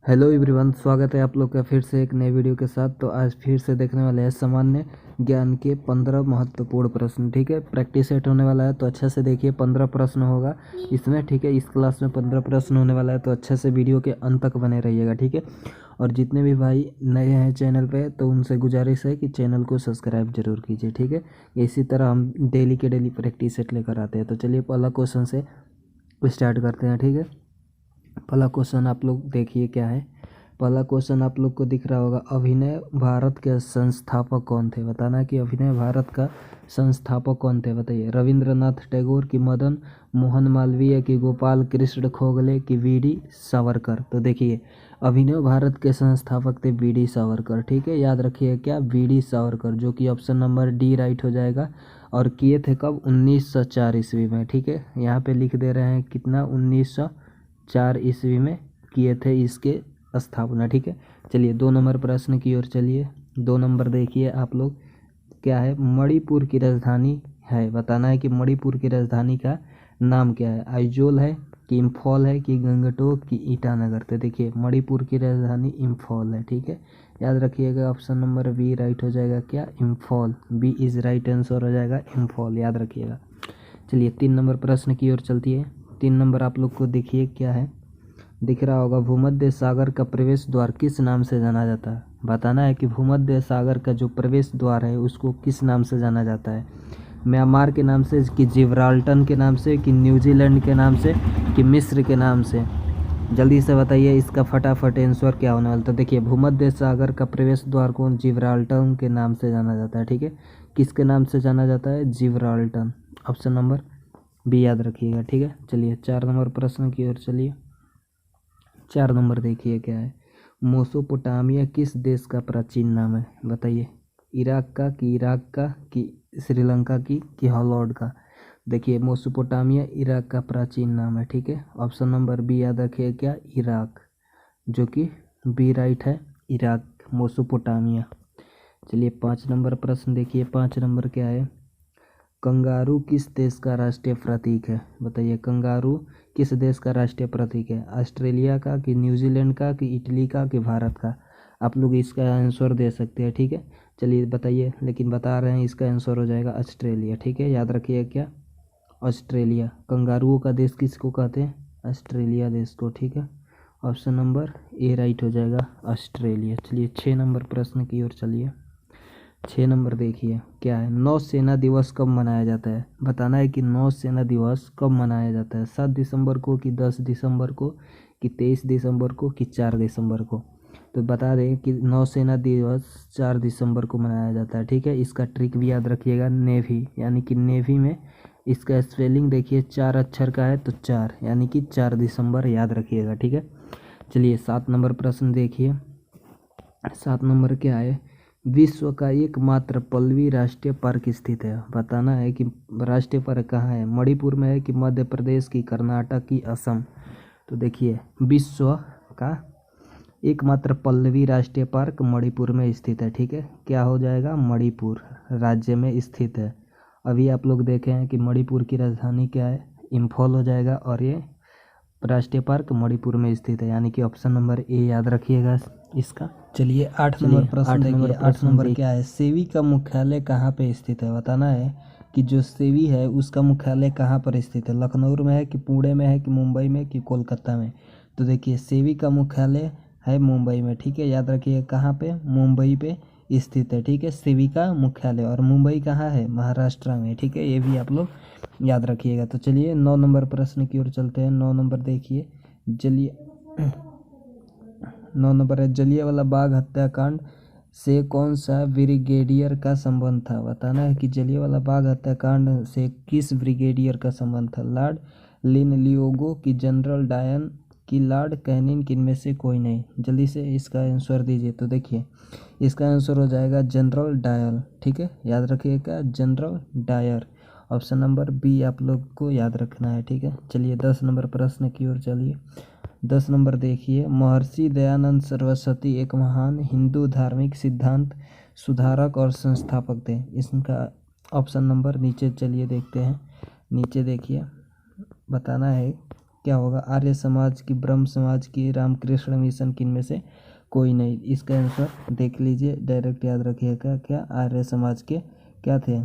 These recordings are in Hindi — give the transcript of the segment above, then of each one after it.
हेलो एवरीवन, स्वागत है आप लोग का फिर से एक नए वीडियो के साथ। तो आज फिर से देखने वाले हैं सामान्य ज्ञान के 15 महत्वपूर्ण प्रश्न। ठीक है, प्रैक्टिस सेट होने वाला है तो अच्छा से देखिए। 15 प्रश्न होगा इसमें। ठीक है, इस क्लास में 15 प्रश्न होने वाला है तो अच्छे से वीडियो के अंत तक बने रहिएगा। ठीक है, और जितने भी भाई नए हैं चैनल पे तो उनसे गुजारिश है कि चैनल को सब्सक्राइब जरूर कीजिए। ठीक है, इसी तरह हम डेली के डेली प्रैक्टिस सेट लेकर आते हैं। तो चलिए पहला क्वेश्चन से स्टार्ट करते हैं। ठीक है, पहला क्वेश्चन आप लोग देखिए क्या है। पहला क्वेश्चन आप लोग को दिख रहा होगा, अभिनय भारत के संस्थापक कौन थे? बताना कि अभिनय भारत का संस्थापक कौन थे, बताइए। रविंद्रनाथ टैगोर की मदन मोहन मालवीय की गोपाल कृष्ण गोखले की वीडी सावरकर? तो देखिए, अभिनव भारत के संस्थापक थे वीडी सावरकर। ठीक है, याद रखिए क्या, वीडी सावरकर, जो कि ऑप्शन नंबर डी राइट हो जाएगा। और किए थे कब? 1904 ईस्वी में। ठीक है, यहाँ पे लिख दे रहे हैं कितना, 1904 ईस्वी में किए थे इसके स्थापना। ठीक है, चलिए 2 नंबर प्रश्न की ओर चलिए। 2 नंबर देखिए आप लोग, क्या है? मणिपुर की राजधानी है, बताना है कि मणिपुर की राजधानी का नाम क्या है? आइजोल है कि इम्फॉल है कि गंगटोक की ईटानगर? तो देखिए, मणिपुर की राजधानी इम्फॉल है। ठीक है, याद रखिएगा ऑप्शन नंबर बी राइट हो जाएगा क्या, Imphal. B is right answer हो जाएगा इम्फॉल, याद रखिएगा। चलिए 3 नंबर प्रश्न की ओर चलती है। 3 नंबर आप लोग को देखिए क्या है, दिख रहा होगा, भूमध्य सागर का प्रवेश द्वार किस नाम से जाना जाता है? बताना है कि भूमध्य सागर का जो प्रवेश द्वार है उसको किस नाम से जाना जाता है? म्यांमार के नाम से, कि जिब्राल्टर के नाम से, कि न्यूजीलैंड के नाम से, कि मिस्र के नाम से? जल्दी से बताइए इसका फटाफट आंसर क्या होने वाला। तो देखिए, भूमध्य सागर का प्रवेश द्वार को जिब्राल्टर के नाम से जाना जाता है। ठीक है, किसके नाम से जाना जाता है? जिब्राल्टर। ऑप्शन नंबर बी याद रखिएगा। ठीक है, चलिए 4 नंबर प्रश्न की ओर चलिए। 4 नंबर देखिए क्या है, मोसोपोटामिया किस देश का प्राचीन नाम है? बताइए। इराक का, कि श्रीलंका की, कि हॉलैंड का? देखिए, मोसोपोटामिया इराक का प्राचीन नाम है। ठीक है, ऑप्शन नंबर बी याद रखिए क्या, इराक, जो कि बी राइट है, इराक, मोसोपोटामिया। चलिए 5 नंबर प्रश्न देखिए। 5 नंबर क्या है, कंगारू किस देश का राष्ट्रीय प्रतीक है? बताइए, कंगारू किस देश का राष्ट्रीय प्रतीक है? ऑस्ट्रेलिया का, कि न्यूजीलैंड का, कि इटली का, कि भारत का? आप लोग इसका आंसर दे सकते हैं। ठीक है, चलिए बताइए, लेकिन बता रहे हैं इसका आंसर हो जाएगा ऑस्ट्रेलिया। ठीक है, याद रखिए क्या, ऑस्ट्रेलिया। कंगारुओं का देश किसको कहते हैं? ऑस्ट्रेलिया देश को। ठीक है, ऑप्शन नंबर ए राइट हो जाएगा, ऑस्ट्रेलिया। चलिए 6 नंबर प्रश्न की ओर चलिए। 6 नंबर देखिए क्या है, नौसेना दिवस कब मनाया जाता है? बताना है कि नौसेना दिवस कब मनाया जाता है, 7 दिसंबर को, कि 10 दिसंबर को, कि 23 दिसंबर को, कि 4 दिसंबर को? तो बता दें कि नौसेना दिवस 4 दिसंबर को मनाया जाता है। ठीक है, इसका ट्रिक भी याद रखिएगा, नेवी, यानी कि नेवी में इसका स्पेलिंग देखिए 4 अक्षर का है तो 4, यानी कि 4 दिसंबर, याद रखिएगा। ठीक है, चलिए 7 नंबर प्रश्न देखिए। 7 नंबर क्या है, विश्व का एकमात्र पल्लवी राष्ट्रीय पार्क स्थित है? बताना है कि राष्ट्रीय पार्क कहाँ है, मणिपुर में है, कि मध्य प्रदेश, की कर्नाटक, की असम? तो देखिए, विश्व का एकमात्र पल्लवी राष्ट्रीय पार्क मणिपुर में स्थित है। ठीक है, क्या हो जाएगा, मणिपुर राज्य में स्थित है। अभी आप लोग देखे हैं कि मणिपुर की राजधानी क्या है, इम्फॉल हो जाएगा, और ये राष्ट्रीय पार्क मणिपुर में स्थित है, यानी कि ऑप्शन नंबर ए याद रखिएगा इसका। चलिए 8 नंबर प्रश्न देखिए। 8 नंबर क्या है, सेवी का मुख्यालय कहाँ पे स्थित है? बताना है कि जो सेवी है उसका मुख्यालय कहाँ पर स्थित है, लखनऊ में है, कि पुणे में है, कि मुंबई में, कि कोलकाता में? तो देखिए, सेवी का मुख्यालय है मुंबई में। ठीक है, याद रखिए कहाँ पे, मुंबई पे स्थित है। ठीक है, सेवी का मुख्यालय, और मुंबई कहाँ है, महाराष्ट्र में। ठीक है, ये भी आप लोग याद रखिएगा। तो चलिए 9 नंबर प्रश्न की ओर चलते हैं। 9 नंबर देखिए, जलिए 9 नंबर है, जलियांवाला बाग हत्याकांड से कौन सा ब्रिगेडियर का संबंध था? बताना है कि जलियांवाला बाग हत्याकांड से किस ब्रिगेडियर का संबंध था, लॉर्ड लिनलियोगो, की जनरल डायन, की लॉर्ड कैनिंग, कि इनमें से कोई नहीं? जल्दी से इसका आंसर दीजिए। तो देखिए, इसका आंसर हो जाएगा जनरल डायर। ठीक है, याद रखिएगा general Dyer. Option number B आप लोग को याद रखना है। ठीक है, चलिए 10 नंबर प्रश्न की ओर चलिए। 10 नंबर देखिए, महर्षि दयानंद सरस्वती एक महान हिंदू धार्मिक सिद्धांत सुधारक और संस्थापक थे। इसका ऑप्शन नंबर नीचे चलिए देखते हैं। नीचे देखिए, बताना है क्या होगा? आर्य समाज की, ब्रह्म समाज की, रामकृष्ण मिशन की, इनमें से कोई नहीं। इसका आंसर देख लीजिए, डायरेक्ट याद रखिएगा। क्या आर्य समाज के क्या थे?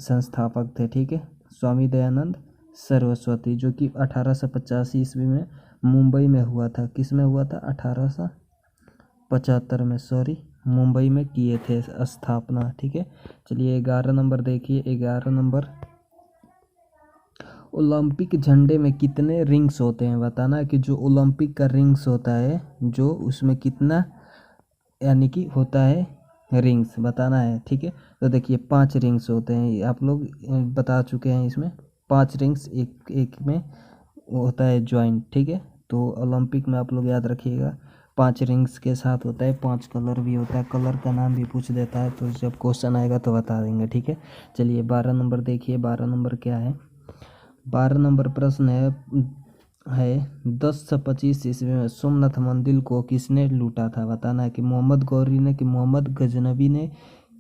संस्थापक थे। ठीक है, स्वामी दयानंद सरस्वती, जो कि 1885 ईस्वी में मुंबई में हुआ था। किस में हुआ था? 1875 में, सॉरी, मुंबई में किए थे स्थापना। ठीक है, चलिए 11 नंबर देखिए। 11 नंबर, ओलंपिक झंडे में कितने रिंग्स होते हैं? बताना है कि जो ओलंपिक का रिंग्स होता है, जो उसमें कितना यानी कि होता है रिंग्स, बताना है। ठीक है, तो देखिए 5 रिंग्स होते हैं, आप लोग बता चुके हैं। इसमें 5 रिंग्स एक एक में होता है ज्वाइंट। ठीक है, तो ओलंपिक में आप लोग याद रखिएगा 5 रिंग्स के साथ होता है। 5 कलर भी होता है, कलर का नाम भी पूछ देता है, तो जब क्वेश्चन आएगा तो बता देंगे। ठीक है, चलिए 12 नंबर देखिए। 12 नंबर क्या है? 12 नंबर प्रश्न है 1025 ईस्वी में सोमनाथ मंदिर को किसने लूटा था? बताना है कि मोहम्मद गौरी ने, कि मोहम्मद गजनबी ने,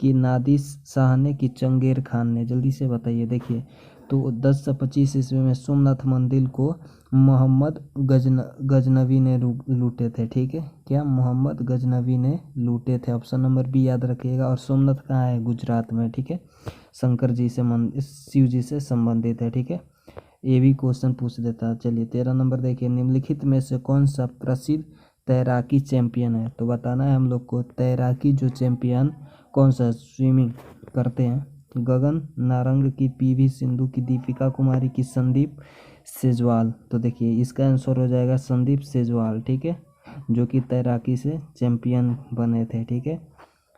कि नादिर शाह ने, कि चंगेर खान ने? जल्दी से बताइए। देखिए, तो 1025 ईस्वी में सोमनाथ मंदिर को मोहम्मद गजनबी ने लूटे थे। ठीक है, क्या? मोहम्मद गजनबी ने लूटे थे। ऑप्शन नंबर बी याद रखिएगा। और सोमनाथ कहाँ है? गुजरात में। ठीक है, शंकर जी से शिव जी से संबंधित है। ठीक है, ये भी क्वेश्चन पूछ देता है। चलिए 13 नंबर देखिए, निम्नलिखित में से कौन सा प्रसिद्ध तैराकी चैंपियन है? तो बताना है हम लोग को, तैराकी जो चैंपियन कौन सा स्विमिंग करते हैं? गगन नारंग, की पीवी सिंधु, की दीपिका कुमारी, की संदीप सेजवाल? तो देखिए इसका आंसर हो जाएगा संदीप सेजवाल। ठीक है, जो कि तैराकी से चैंपियन बने थे। ठीक है,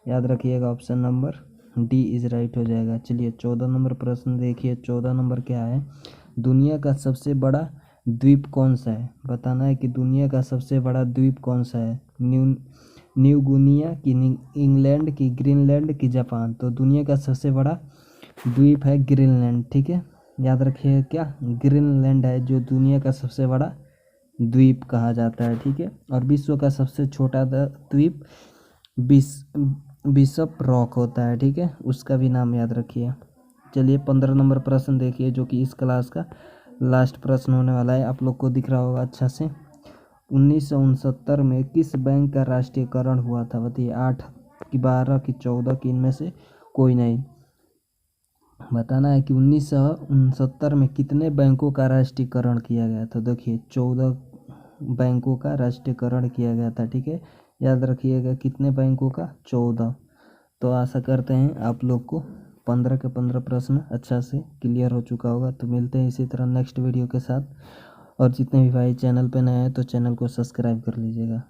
याद रखिएगा, option number D is right हो जाएगा। चलिए 14 नंबर प्रश्न देखिए। 14 नंबर क्या है? दुनिया का सबसे बड़ा द्वीप कौन सा है? बताना है कि दुनिया का सबसे बड़ा द्वीप कौन सा है? न्यू गुनिया, की इंग्लैंड, की ग्रीनलैंड, की जापान? तो दुनिया का सबसे बड़ा द्वीप है ग्रीनलैंड। ठीक है, याद रखिए, क्या? ग्रीनलैंड है जो दुनिया का सबसे बड़ा द्वीप कहा जाता है। ठीक है, और विश्व का सबसे छोटा द्वीप बिशप रॉक होता है। ठीक है, उसका भी नाम याद रखिए। चलिए 15 नंबर प्रश्न देखिए, जो कि इस क्लास का लास्ट प्रश्न होने वाला है। आप लोग को दिख रहा होगा अच्छा से। 1969 में किस बैंक का राष्ट्रीयकरण हुआ था? बताइए, 8 की, 12 की, 14 की, इनमें से कोई नहीं। बताना है कि 1969 में कितने बैंकों का राष्ट्रीयकरण किया गया था? देखिए 14 बैंकों का राष्ट्रीयकरण किया गया था। ठीक है, याद रखिएगा, कितने बैंकों का? 14। तो आशा करते हैं आप लोग को 15 के 15 प्रश्न अच्छा से क्लियर हो चुका होगा। तो मिलते हैं इसी तरह नेक्स्ट वीडियो के साथ। और जितने भी भाई चैनल पे नए हैं तो चैनल को सब्सक्राइब कर लीजिएगा।